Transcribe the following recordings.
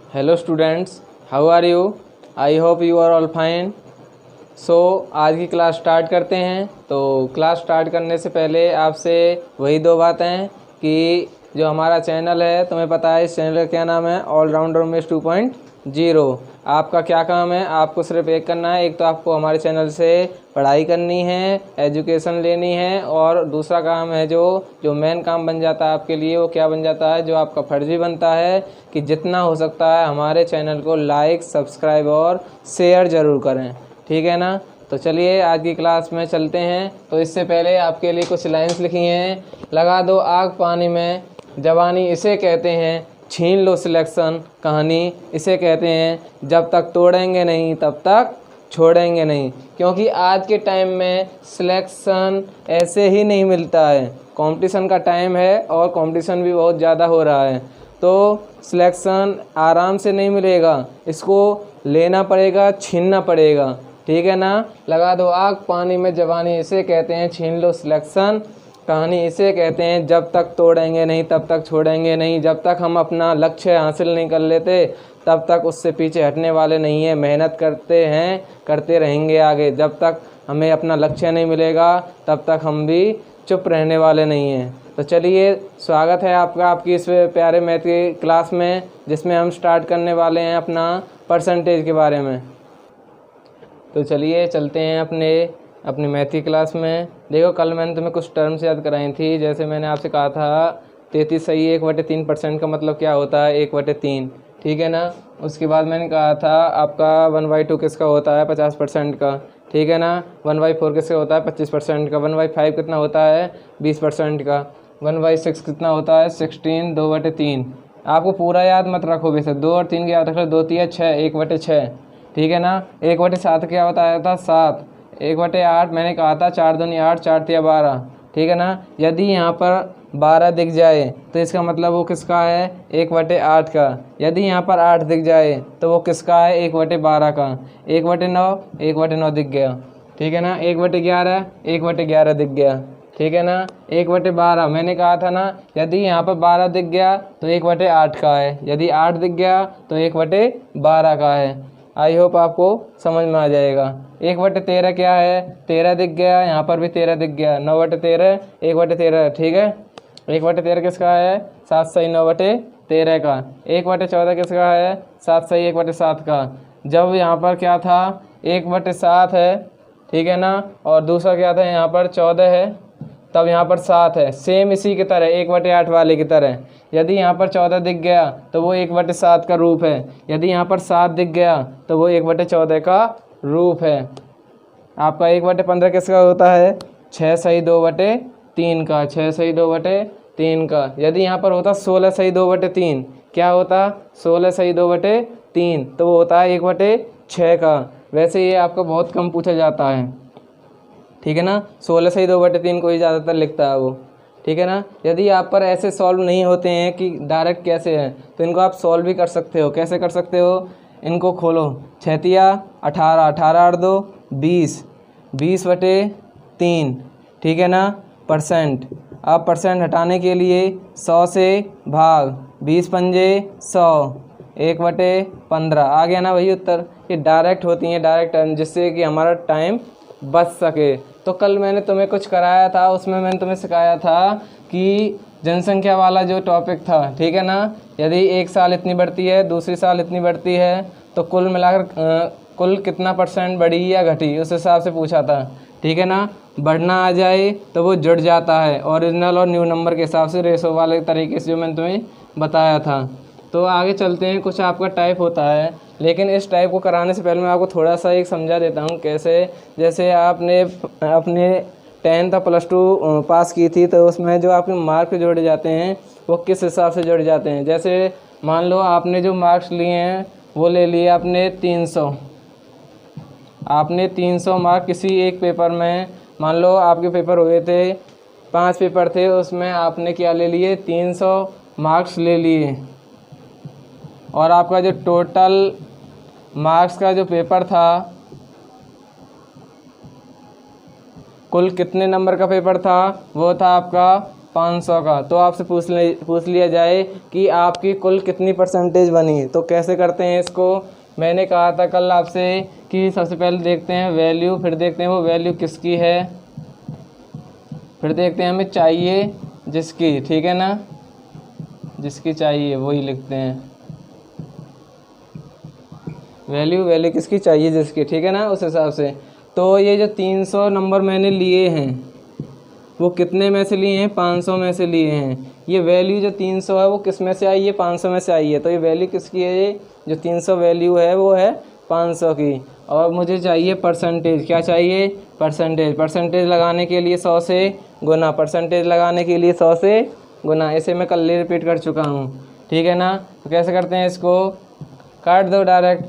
Hello students, how are you? I hope you are all fine. आज की class start करते हैं। तो क्लास स्टार्ट करने से पहले आपसे वही दो बातें कि जो हमारा चैनल है, तुम्हें पता है इस चैनल का क्या नाम है, ऑलराउंडर उमेश 2.0। आपका क्या काम है? आपको सिर्फ एक करना है। एक तो आपको हमारे चैनल से पढ़ाई करनी है, एजुकेशन लेनी है, और दूसरा काम है जो मेन काम बन जाता है आपके लिए, वो क्या बन जाता है, जो आपका फर्जी बनता है कि जितना हो सकता है हमारे चैनल को लाइक, सब्सक्राइब और शेयर ज़रूर करें। ठीक है ना? तो चलिए आज की क्लास में चलते हैं। तो इससे पहले आपके लिए कुछ लाइंस लिखी हैं। लगा दो आग पानी में, जवानी इसे कहते हैं, छीन लो सिलेक्शन, कहानी इसे कहते हैं, जब तक तोड़ेंगे नहीं तब तक छोड़ेंगे नहीं। क्योंकि आज के टाइम में सिलेक्शन ऐसे ही नहीं मिलता है। कंपटीशन का टाइम है और कंपटीशन भी बहुत ज़्यादा हो रहा है, तो सिलेक्शन आराम से नहीं मिलेगा, इसको लेना पड़ेगा, छीनना पड़ेगा। ठीक है ना? लगा दो आग पानी में, जवानी इसे कहते हैं, छीन लो सिलेक्शन, कहानी इसे कहते हैं, जब तक तोड़ेंगे नहीं तब तक छोड़ेंगे नहीं। जब तक हम अपना लक्ष्य हासिल नहीं कर लेते तब तक उससे पीछे हटने वाले नहीं हैं। मेहनत करते हैं, करते रहेंगे आगे। जब तक हमें अपना लक्ष्य नहीं मिलेगा तब तक हम भी चुप रहने वाले नहीं हैं। तो चलिए, स्वागत है आपका आपकी इस प्यारे मैथ की क्लास में, जिसमें हम स्टार्ट करने वाले हैं अपना परसेंटेज के बारे में। तो चलिए चलते हैं अपनी मैथ की क्लास में। देखो, कल मैंने तुम्हें कुछ टर्म्स याद कराई थी। जैसे मैंने आपसे कहा था 33 सही 1/3% का मतलब क्या होता है, 1/3। ठीक है ना? उसके बाद मैंने कहा था आपका 1/2 किसका होता है, 50% का। ठीक है ना? 1/4 किसका होता है, 25% का। 1/5 कितना होता है, 20% का। 1/6 कितना होता है, 16, 2/3। आपको पूरा याद मत रखो, वैसे 2 और 3 की याद रख लो। 2 3 6, 1/6। ठीक है ना? 1/7 क्या बताया था, 7। 1/8 मैंने कहा था 4 दूनी 8, 4 तिया 12। ठीक है ना? यदि यहाँ पर 12 दिख जाए तो इसका मतलब वो किसका है, 1/8 का। यदि यहाँ पर 8 दिख जाए तो वो किसका है, 1/12 का। 1/9, 1/9 दिख गया। ठीक है ना? 1/11, 1/11 दिख गया। ठीक है ना? 1/12 मैंने कहा था ना, यदि यहाँ पर 12 दिख गया तो 1/8 का है। यदि 8 दिख गया तो 1/12 का है। आई होप आपको समझ में आ जाएगा। 1/13 क्या है, 13 दिख गया, यहाँ पर भी 13 दिख गया। 9/13, 1/13। ठीक है? 1/13 किसका है, 7 सही 9/13 का। 1/14 किसका है, 7 सही 1/7 का। जब यहाँ पर क्या था, 1/7 है, ठीक है ना, और दूसरा क्या था, यहाँ पर 14 है, तब यहाँ पर 7 है। सेम इसी की तरह 1/8 वाले की तरह, यदि यहाँ पर 14 दिख गया तो वो 1/7 का रूप है। यदि यहाँ पर 7 दिख गया तो वो 1/14 का रूप है। आपका 1/15 किसका होता है, 6 सही 2/3 का। 6 सही 2/3 का। यदि यहाँ पर होता 16 सही 2/3, क्या होता, 16 सही 2/3, तो वो होता है 1/6 का। वैसे ये आपका बहुत कम पूछा जाता है। ठीक है ना? 16 सही 2/3 को ही ज़्यादातर लिखता है वो। ठीक है ना? यदि आप पर ऐसे सॉल्व नहीं होते हैं कि डायरेक्ट कैसे है, तो इनको आप सॉल्व भी कर सकते हो। कैसे कर सकते हो, इनको खोलो। 6 तिया 18, 18 8 2 20, 20/3। ठीक है ना? परसेंट। अब परसेंट हटाने के लिए 100 से भाग, 20 पंजे 100, 1/15 आ गया ना वही उत्तर। ये डायरेक्ट होती हैं, डायरेक्ट, जिससे कि हमारा टाइम बच सके। तो कल मैंने तुम्हें कुछ कराया था, उसमें मैंने तुम्हें सिखाया था कि जनसंख्या वाला जो टॉपिक था। ठीक है ना? यदि एक साल इतनी बढ़ती है, दूसरी साल इतनी बढ़ती है, तो कुल मिलाकर कुल कितना परसेंट बढ़ी या घटी, उस हिसाब से पूछा था। ठीक है ना? बढ़ना आ जाए तो वो जुड़ जाता है ओरिजिनल और न्यू नंबर के हिसाब से, रेशो वाले तरीके से, जो मैंने तुम्हें बताया था। तो आगे चलते हैं। कुछ आपका टाइप होता है, लेकिन इस टाइप को कराने से पहले मैं आपको थोड़ा सा एक समझा देता हूँ कैसे। जैसे आपने अपने 10th और +2 पास की थी, तो उसमें जो आपके मार्क जोड़े जाते हैं वो किस हिसाब से जोड़े जाते हैं। जैसे मान लो आपने जो मार्क्स लिए हैं वो ले लिए आपने 300। आपने 300 मार्क किसी एक पेपर में, मान लो आपके पेपर हुए थे, 5 पेपर थे, उसमें आपने क्या ले लिए, 300 मार्क्स ले लिए। और आपका जो टोटल मार्क्स का जो पेपर था, कुल कितने नंबर का पेपर था, वो था आपका 500 का, तो आपसे पूछ लिया जाए कि आपकी कुल कितनी परसेंटेज बनी। तो कैसे करते हैं इसको, मैंने कहा था कल आपसे कि सबसे पहले देखते हैं वैल्यू, फिर देखते हैं वो वैल्यू किसकी है, फिर देखते हैं हमें चाहिए जिसकी, ठीक है ना, जिसकी चाहिए वही लिखते हैं। वैल्यू किसकी चाहिए, जिसकी, ठीक है ना, उस हिसाब से। तो ये जो 300 नंबर मैंने लिए हैं वो कितने में से लिए हैं, 500 में से लिए हैं। ये वैल्यू जो 300 है वो किस में से आई है, 500 में से आई है। तो ये वैल्यू किसकी है, ये जो 300 वैल्यू है वो है 500 की। और मुझे चाहिए परसेंटेज, क्या चाहिए, परसेंटेज लगाने के लिए 100 से गुना, परसेंटेज लगाने के लिए 100 से गुना। इसे मैं कल ही रिपीट कर चुका हूँ, ठीक है ना। तो कैसे करते हैं इसको, काट दो डायरेक्ट,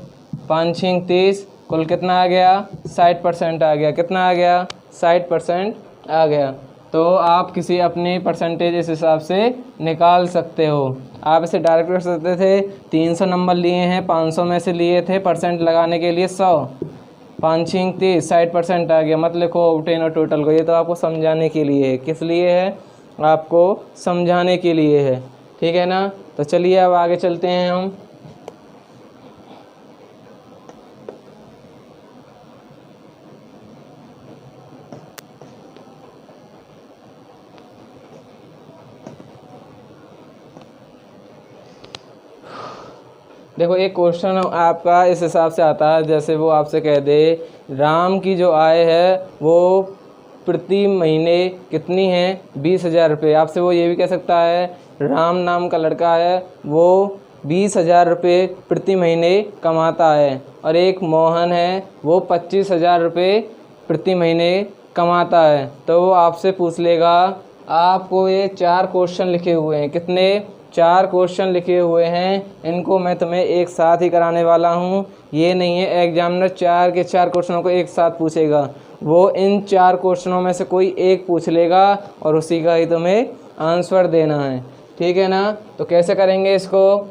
5 6 30, कुल कितना आ गया, 60% आ गया। कितना आ गया, 60% आ गया। तो आप किसी अपनी परसेंटेज इस हिसाब से निकाल सकते हो। आप इसे डायरेक्ट कर सकते थे, 300 नंबर लिए हैं, 500 में से लिए थे, परसेंट लगाने के लिए 100, 5 6 30, 60% आ गया। मत लिखो ऑब्टेन और टोटल को, ये तो आपको समझाने के लिए है। किस लिए है, आपको समझाने के लिए है, ठीक है ना। तो चलिए अब आगे चलते हैं हम। देखो एक क्वेश्चन आपका इस हिसाब से आता है, जैसे वो आपसे कह दे राम की जो आय है वो प्रति महीने कितनी है, 20,000 रुपये। आपसे वो ये भी कह सकता है राम नाम का लड़का है वो 20,000 रुपये प्रति महीने कमाता है, और एक मोहन है वो 25,000 रुपये प्रति महीने कमाता है। तो वो आपसे पूछ लेगा, आपको ये 4 क्वेश्चन लिखे हुए हैं, कितने, 4 क्वेश्चन लिखे हुए हैं, इनको मैं तुम्हें एक साथ ही कराने वाला हूँ। ये नहीं है एग्जामिनर 4 के 4 क्वेश्चनों को एक साथ पूछेगा, वो इन 4 क्वेश्चनों में से कोई एक पूछ लेगा और उसी का ही तुम्हें आंसर देना है, ठीक है ना। तो कैसे करेंगे इसको,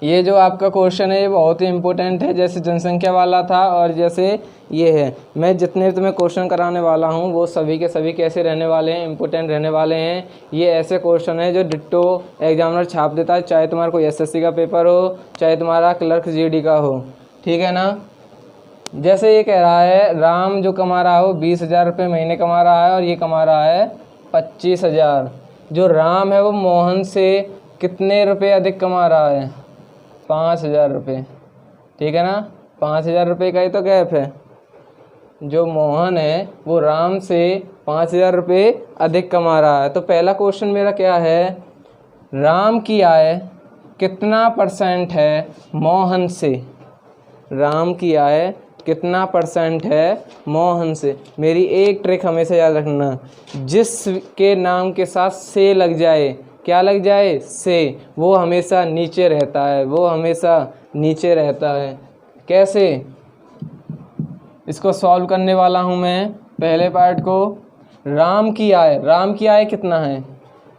ये जो आपका क्वेश्चन है ये बहुत ही इम्पोर्टेंट है, जैसे जनसंख्या वाला था और जैसे ये है। मैं जितने तुम्हें क्वेश्चन कराने वाला हूँ वो सभी के सभी कैसे रहने वाले हैं, इम्पोर्टेंट रहने वाले हैं। ये ऐसे क्वेश्चन है जो डिट्टो एग्जामिनर छाप देता है, चाहे तुम्हारा कोई एसएससी का पेपर हो, चाहे तुम्हारा क्लर्क जीडी का हो, ठीक है ना। जैसे ये कह रहा है राम जो कमा रहा है वो 20,000 रुपये महीने कमा रहा है और ये कमा रहा है 25,000। जो राम है वो मोहन से कितने रुपये अधिक कमा रहा है, 5,000 रुपये, ठीक है ना। 5,000 रुपये का ही तो गैप है। जो मोहन है वो राम से 5,000 रुपये अधिक कमा रहा है। तो पहला क्वेश्चन मेरा क्या है, राम की आय कितना परसेंट है मोहन से, राम की आय कितना परसेंट है मोहन से। मेरी एक ट्रिक हमेशा याद रखना, जिसके नाम के साथ से लग जाए, क्या लग जाए, से, वो हमेशा नीचे रहता है, वो हमेशा नीचे रहता है। कैसे, इसको सॉल्व करने वाला हूँ मैं पहले पार्ट को। राम की आय कितना है,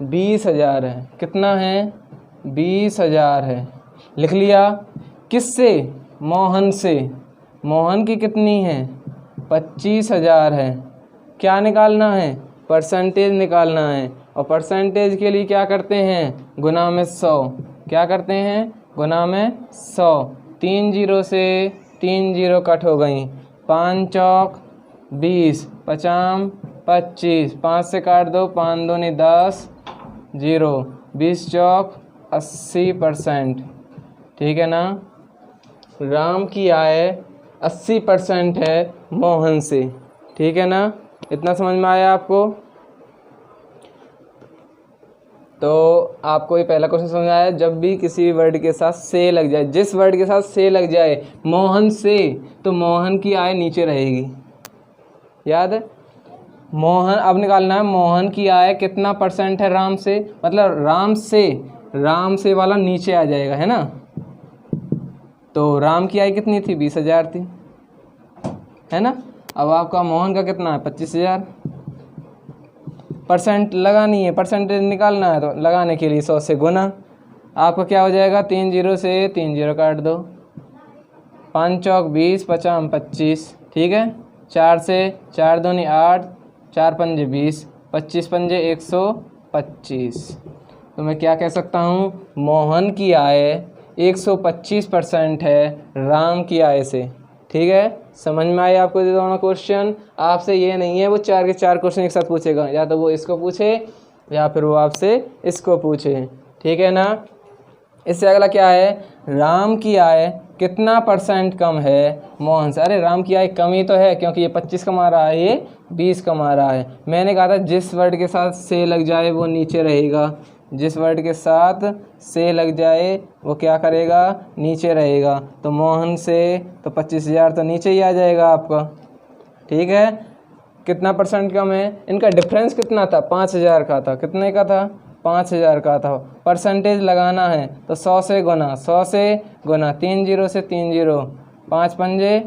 20,000 है। कितना है, 20,000 है, लिख लिया। किससे, मोहन से। मोहन की कितनी है, 25,000 है। क्या निकालना है, परसेंटेज निकालना है, और परसेंटेज के लिए क्या करते हैं, गुना में 100। क्या करते हैं, गुना में 100। 3 जीरो से 3 जीरो कट हो गई, 5 चौक 20, 50 25, 5 से काट दो, 5 दूनी 10, 0, 20 चौक 80%, ठीक है ना। राम की आय 80% है मोहन से, ठीक है ना। इतना समझ में आया आपको। तो आपको ये पहला क्वेश्चन समझ आया, जब भी किसी भी वर्ड के साथ से लग जाए, जिस वर्ड के साथ से लग जाए मोहन से, तो मोहन की आय नीचे रहेगी, याद है। मोहन, अब निकालना है मोहन की आय कितना परसेंट है राम से, मतलब राम से वाला नीचे आ जाएगा, है ना। तो राम की आय कितनी थी, 20,000 थी, है ना। अब आपका मोहन का कितना है, 25,000। परसेंट लगानी है, परसेंटेज निकालना है, तो लगाने के लिए 100 से गुना। आपका क्या हो जाएगा, 3 जीरो से 3 जीरो काट दो, 5 चौक 20, 50 25, ठीक है। 4 से 4 दूनी 8, 4 पंजे 20, 25 पंजे 25। तो मैं क्या कह सकता हूँ, मोहन की आय 125% है राम की आय से। ठीक है, समझ में आए आपको ये दोनों क्वेश्चन। आपसे ये नहीं है वो 4 के 4 क्वेश्चन एक साथ पूछेगा, या तो वो इसको पूछे या फिर वो आपसे इसको पूछे। ठीक है ना। इससे अगला क्या है, राम की आय कितना % कम है मोहन से। अरे राम की आय कम ही तो है, क्योंकि ये 25 कमा रहा है, ये 20 कमा रहा है। मैंने कहा था जिस वर्ड के साथ से लग जाए वो नीचे रहेगा, जिस वर्ड के साथ से लग जाए वो क्या करेगा, नीचे रहेगा। तो मोहन से तो 25,000 तो नीचे ही आ जाएगा आपका। ठीक है, कितना % कम है, इनका डिफरेंस कितना था, 5,000 का था। कितने का था, 5,000 का था। परसेंटेज लगाना है तो 100 से गुना, 100 से गुना, 3 0 से 3 0, 5 पंजे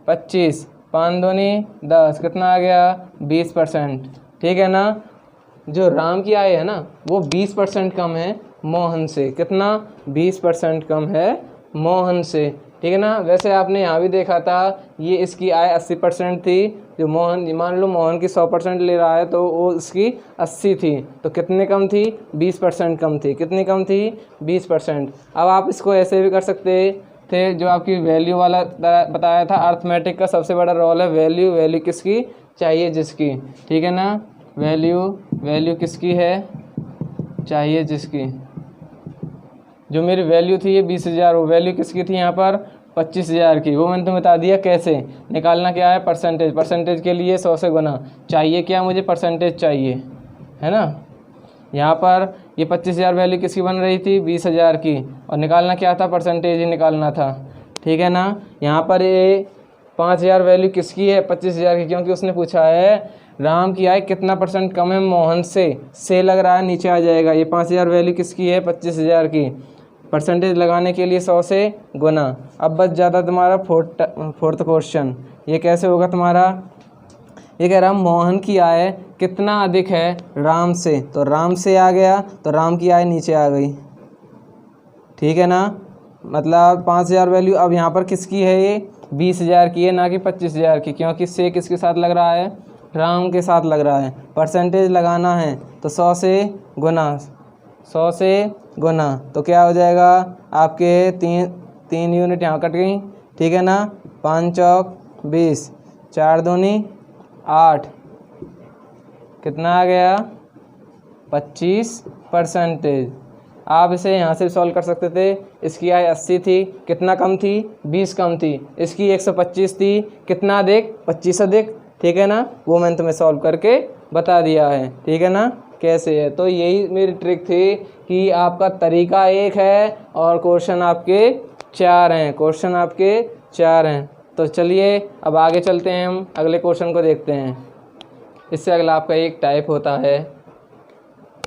25, 5 दूनी 10, कितना आ गया, 20%। ठीक है ना। जो राम की आय है ना वो 20% कम है मोहन से। कितना, 20% कम है मोहन से। ठीक है ना। वैसे आपने यहाँ भी देखा था, ये इसकी आय 80% थी, जो मोहन, मान लो मोहन की 100% ले रहा है तो वो इसकी 80 थी, तो कितने कम थी, 20% कम थी। कितनी कम थी, 20%। अब आप इसको ऐसे भी कर सकते थे, जो आपकी वैल्यू वाला बताया था, अर्थमेटिक का सबसे बड़ा रोल है वैल्यू। वैल्यू किसकी चाहिए, जिसकी। ठीक है ना, वैल्यू किसकी है, चाहिए जिसकी। जो मेरी वैल्यू थी ये 20,000, वो वैल्यू किसकी थी यहाँ पर, 25,000 की। वो मैंने तुम्हें बता दिया कैसे निकालना, क्या है, परसेंटेज। परसेंटेज के लिए 100 से गुना, चाहिए क्या, मुझे परसेंटेज चाहिए, है ना। यहाँ पर ये 25,000 वैल्यू किसकी बन रही थी, 20,000 की, और निकालना क्या था, परसेंटेज ही निकालना था। ठीक है ना। यहाँ पर ये 5,000 वैल्यू किसकी है, 25,000 की, क्योंकि उसने पूछा है राम की आय कितना % कम है मोहन से लग रहा है, नीचे आ जाएगा। ये 5,000 वैल्यू किसकी है, 25,000 की। परसेंटेज लगाने के लिए 100 से गुना। अब बच जाता तुम्हारा फोर्थ क्वेश्चन। ये कैसे होगा तुम्हारा, ये कह रहा मोहन की आय कितना अधिक है राम से। तो राम से आ गया तो राम की आय नीचे आ गई। ठीक है ना, मतलब 5,000 वैल्यू अब यहाँ पर किसकी है, ये 20,000 की है, ना कि 25,000 की, क्योंकि से किसके साथ लग रहा है, राम के साथ लग रहा है। परसेंटेज लगाना है तो 100 से गुना, 100 से गुना, तो क्या हो जाएगा आपके, तीन यूनिट यहाँ कट गई। ठीक है ना, 5 चौक 20, 4 दूनी 8, कितना आ गया, 25%। आप इसे यहाँ से सॉल्व कर सकते थे। इसकी आय 80 थी, कितना कम थी, 20 कम थी। इसकी 125 थी, कितना अधिक, 25 अधिक। ठीक है ना, वो मैंने तुम्हें सॉल्व करके बता दिया है। ठीक है ना, कैसे है। तो यही मेरी ट्रिक थी कि आपका तरीका एक है और क्वेश्चन आपके 4 हैं, क्वेश्चन आपके 4 हैं। तो चलिए अब आगे चलते हैं, हम अगले क्वेश्चन को देखते हैं। इससे अगला आपका एक टाइप होता है,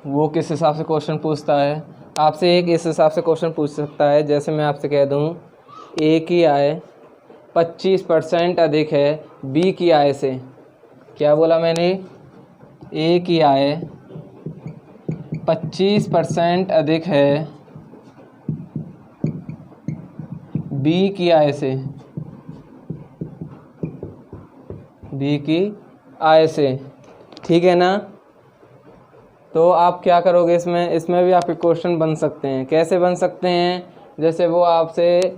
वो किस हिसाब से क्वेश्चन पूछता है आपसे, एक इस हिसाब से क्वेश्चन पूछ सकता है। जैसे मैं आपसे कह दूं ए की आय 25% अधिक है बी की आय से। क्या बोला मैंने, ए की आय 25% अधिक है बी की आय से, बी की आय से। ठीक है ना। तो आप क्या करोगे, इसमें भी आपके क्वेश्चन बन सकते हैं। कैसे बन सकते हैं, जैसे वो आपसे,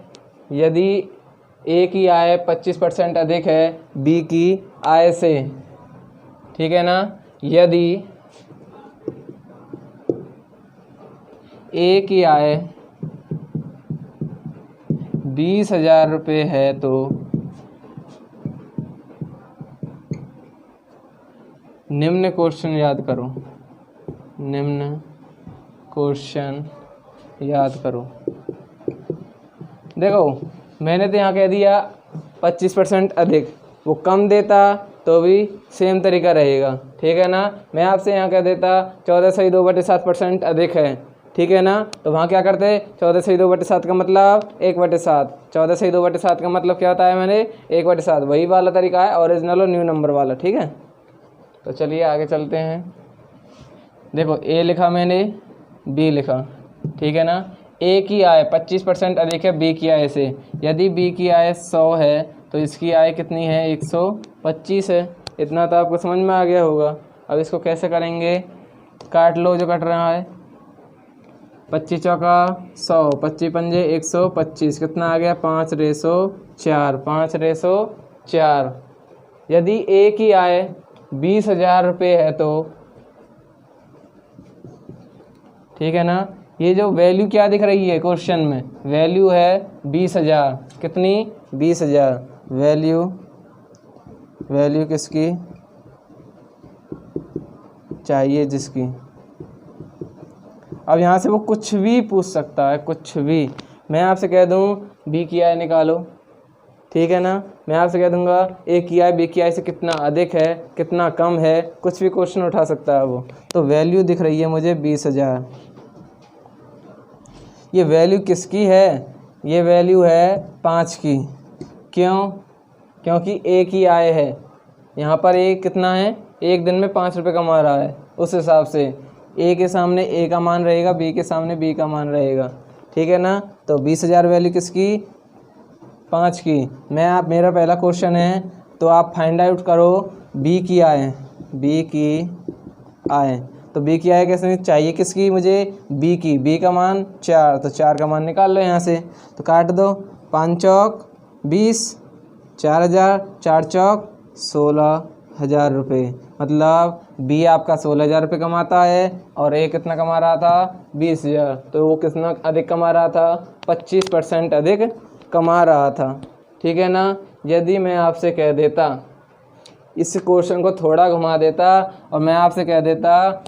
यदि ए की आय 25% अधिक है बी की आय से, ठीक है ना, यदि ए की आय 20,000 रुपये है तो निम्न क्वेश्चन याद करो, निम्न क्वेश्चन याद करो। देखो मैंने तो यहाँ कह दिया 25% अधिक, वो कम देता तो भी सेम तरीका रहेगा। ठीक है ना। मैं आपसे यहाँ कह देता 14/2/7% अधिक है, ठीक है ना, तो वहाँ क्या करते, 14/2/7 का मतलब 1/7। 14/2/7 का मतलब क्या होता है, मैंने 1/7, वही वाला तरीका है, ओरिजिनल और न्यू नंबर वाला। ठीक है, तो चलिए आगे चलते हैं। देखो ए लिखा मैंने, बी लिखा, ठीक है ना। ए की आय 25% अधिक है बी की आय से। यदि बी की आय 100 है तो इसकी आय कितनी है, 125 है। इतना तो आपको समझ में आ गया होगा। अब इसको कैसे करेंगे, काट लो जो कट रहा है। 25 चौका 100, 25 पंजे 125, कितना आ गया 5/4, 5/4। यदि ए की आय 20,000 रुपये है तो ठीक है ना, ये जो वैल्यू क्या दिख रही है क्वेश्चन में, वैल्यू है 20,000, कितनी 20,000, वैल्यू किसकी चाहिए, जिसकी। अब यहाँ से वो कुछ भी पूछ सकता है, कुछ भी। मैं आपसे कह दूँ बी की आय निकालो, ठीक है ना, मैं आपसे कह दूंगा ए की आय बी की आय से कितना अधिक है, कितना कम है, कुछ भी क्वेश्चन उठा सकता है वो। तो वैल्यू दिख रही है मुझे 20,000। ये वैल्यू किसकी है, ये वैल्यू है 5 की। क्यों? क्योंकि ए की आय है, यहाँ पर ए कितना है, एक दिन में 5 रुपये कमा रहा है, उस हिसाब से ए के सामने ए का मान रहेगा, बी के सामने बी का मान रहेगा, ठीक है ना। तो 20,000 वैल्यू किसकी, 5 की। मेरा पहला क्वेश्चन है, तो आप फाइंड आउट करो बी की आय, बी की आय। तो बी की आय कैसे चाहिए, किसकी मुझे, बी की। बी का मान 4, तो 4 का मान निकाल लो यहाँ से। तो काट दो, 5 चौक 20, 4,000, 4 चौक 16,000 रुपये। मतलब बी आपका 16,000 रुपये कमाता है और ए कितना कमा रहा था, 20,000। तो वो कितना अधिक कमा रहा था, 25% अधिक कमा रहा था, ठीक है ना। यदि मैं आपसे कह देता, इस क्वेश्चन को थोड़ा घुमा देता और मैं आपसे कह देता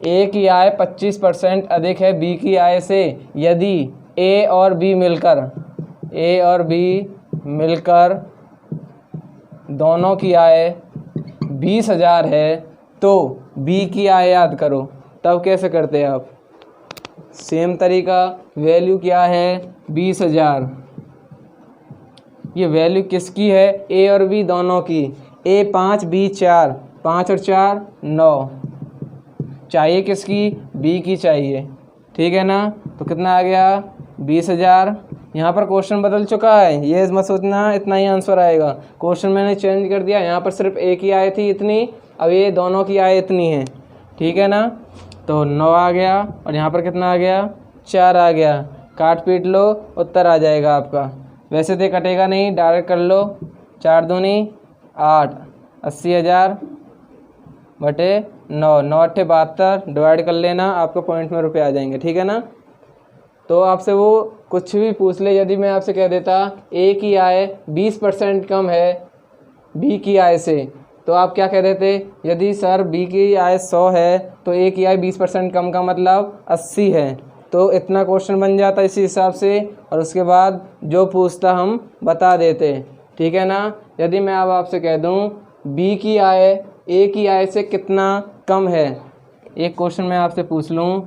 ए की आय 25% अधिक है बी की आय से, यदि ए और बी मिलकर दोनों की आय 20,000 है, तो बी की आय याद करो। तब कैसे करते आप, सेम तरीका, वैल्यू क्या है 20,000। ये वैल्यू किसकी है, ए और बी दोनों की। ए 5, बी 4, 5 और 4 9, चाहिए किसकी, बी की चाहिए, ठीक है ना। तो कितना आ गया 20,000। यहाँ पर क्वेश्चन बदल चुका है, ये मत सोचना इतना ही आंसर आएगा। क्वेश्चन मैंने चेंज कर दिया, यहाँ पर सिर्फ ए की आय थी इतनी, अब ये दोनों की आय इतनी है, ठीक है ना। तो 9 आ गया और यहाँ पर कितना आ गया, 4 आ गया। काट पीट लो, उत्तर आ जाएगा आपका। वैसे तो कटेगा नहीं, डायरेक्ट कर लो। 4 दूनी 8, 80,000 बटे 9, 9 अट्ठे 72, डिवाइड कर लेना, आपको पॉइंट में रुपये आ जाएंगे, ठीक है ना। तो आपसे वो कुछ भी पूछ ले, यदि मैं आपसे कह देता ए की आय 20% कम है बी की आय से, तो आप क्या कह देते, यदि सर बी की आय 100 है तो ए की आय 20% कम का मतलब 80 है। तो इतना क्वेश्चन बन जाता इसी हिसाब से, और उसके बाद जो पूछता हम बता देते, ठीक है ना। यदि मैं अब आपसे कह दूं बी की आय ए की आय से कितना कम है, एक क्वेश्चन मैं आपसे पूछ लूं,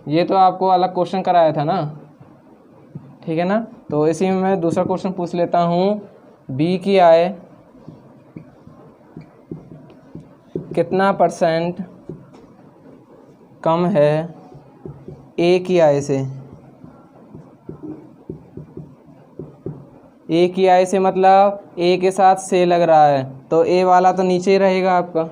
ये तो आपको अलग क्वेश्चन कराया था ना, ठीक है ना। तो इसी में मैं दूसरा क्वेश्चन पूछ लेता हूं, बी की आय कितना % कम है ए की आय से। ए की आय से मतलब ए के साथ से लग रहा है, तो ए वाला तो नीचे ही रहेगा आपका,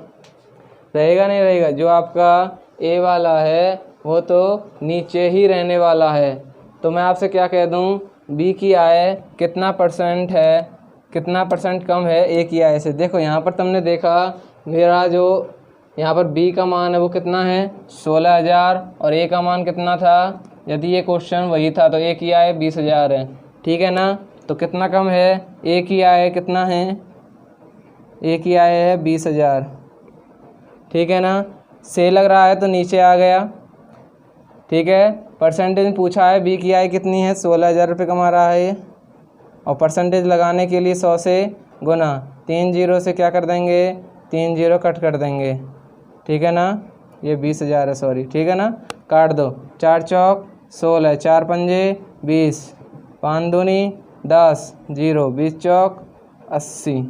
रहेगा नहीं रहेगा, जो आपका ए वाला है वो तो नीचे ही रहने वाला है। तो मैं आपसे क्या कह दूं, बी की आय कितना % है, कितना % कम है ए की आय से। देखो यहाँ पर तुमने देखा, मेरा जो यहाँ पर बी का मान है वो कितना है 16,000 और ए का मान कितना था, यदि ये क्वेश्चन वही था तो ए की आय 20,000 है, ठीक है ना। तो कितना कम है, ए की आय कितना है, ए की आय है 20,000, ठीक है ना। से लग रहा है तो नीचे आ गया, ठीक है। परसेंटेज पूछा है, बी की आय कितनी है 16,000 रुपये कमा रहा है ये, और परसेंटेज लगाने के लिए 100 से गुना, 3 जीरो से क्या कर देंगे, 3 जीरो कट कर देंगे, ठीक है ना। ये 20,000 है, सॉरी, ठीक है ना। काट दो, 4 चौक 16, 4 पंजे 20, 5 दूनी 10, 0, 20 चौक 80,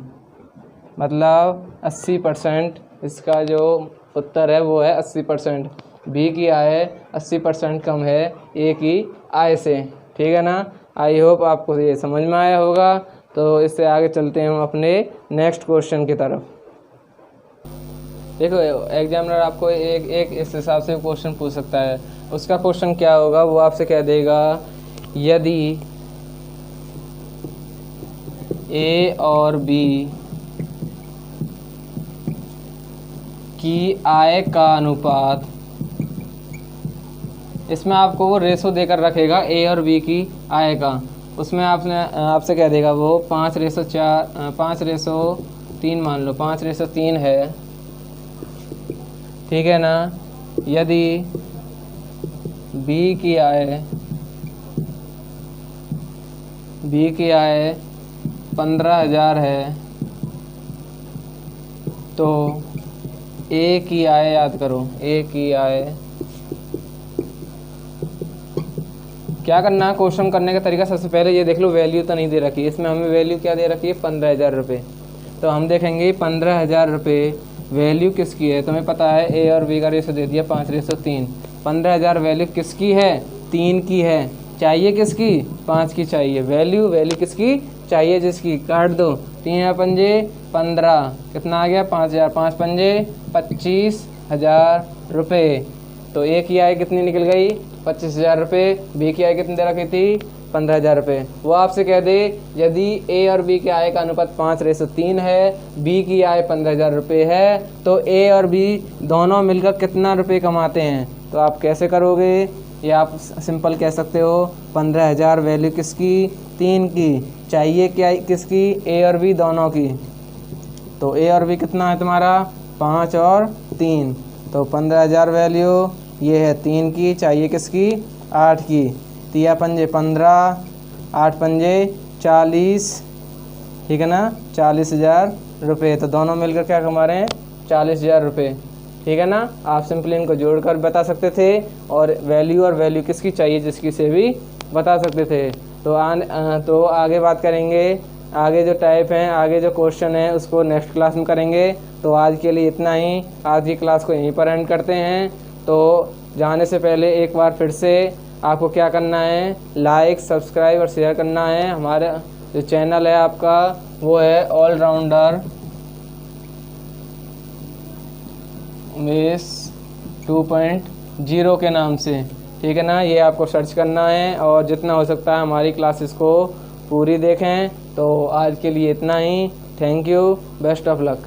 मतलब 80% इसका जो उत्तर है वो है 80%। बी की आय 80% कम है ए की आय से, ठीक है ना। आई होप आपको ये समझ में आया होगा। तो इससे आगे चलते हैं हम अपने नेक्स्ट क्वेश्चन की तरफ। देखो एग्जामिनर आपको एक इस हिसाब से क्वेश्चन पूछ सकता है। उसका क्वेश्चन क्या होगा, वो आपसे कह देगा यदि ए और बी की आय का अनुपात, इसमें आपको वो रेशो देकर रखेगा ए और बी की आय का, उसमें आपसे कह देगा वो 5:3 मान लो, 5:3 है, ठीक है ना। यदि बी की आय 15,000 है तो ए की आय याद करो, ए की आय क्या करना है। क्वेश्चन करने का तरीका सबसे पहले ये देख लो, वैल्यू तो नहीं दे रखी है इसमें, हमें वैल्यू क्या दे रखी है 15,000 रुपये। तो हम देखेंगे 15,000 रुपये वैल्यू किसकी है। तुम्हें पता है ए और बी का रेशो दे दिया 5:3। 15,000 वैल्यू किसकी है, 3 की है। चाहिए किसकी, 5 की चाहिए। वैल्यू किसकी चाहिए, जिसकी। काट दो, 3 पंजे 15, कितना आ गया 5,000, 5 पंजे 25,000 रुपये। तो ए की आय कितनी निकल गई 25,000 रुपये, बी की आय कितनी दे रखी थी 15,000 रुपये। वो आपसे कह दे यदि ए और बी के आय का अनुपात 5:3 है, बी की आय 15,000 रुपये है, तो ए और बी दोनों मिलकर कितना रुपये कमाते हैं। तो आप कैसे करोगे, ये आप सिंपल कह सकते हो 15,000 वैल्यू किसकी, 3 की। चाहिए क्या किसकी, ए और बी दोनों की। तो ए और बी कितना है तुम्हारा 5 और 3, तो 15,000 वैल्यू ये है 3 की, चाहिए किसकी 8 की। 3 पंजे 15, 8 पंजे 40, ठीक है ना, 40,000 रुपये। तो दोनों मिलकर क्या कमा रहे हैं 40,000 रुपये, ठीक है ना। आप सिंपली इनको जोड़कर बता सकते थे, और वैल्यू किसकी चाहिए जिसकी से भी बता सकते थे। तो आगे बात करेंगे, आगे जो टाइप हैं, आगे जो क्वेश्चन है उसको नेक्स्ट क्लास में करेंगे। तो आज के लिए इतना ही, आज की क्लास को यहीं पर एंड करते हैं। तो जाने से पहले एक बार फिर से आपको क्या करना है, लाइक सब्सक्राइब और शेयर करना है। हमारा जो चैनल है आपका वो है ऑलराउंडर उमेश 2.0 के नाम से, ठीक है ना। ये आपको सर्च करना है और जितना हो सकता है हमारी क्लासेस को पूरी देखें। तो आज के लिए इतना ही, thank you, best of luck.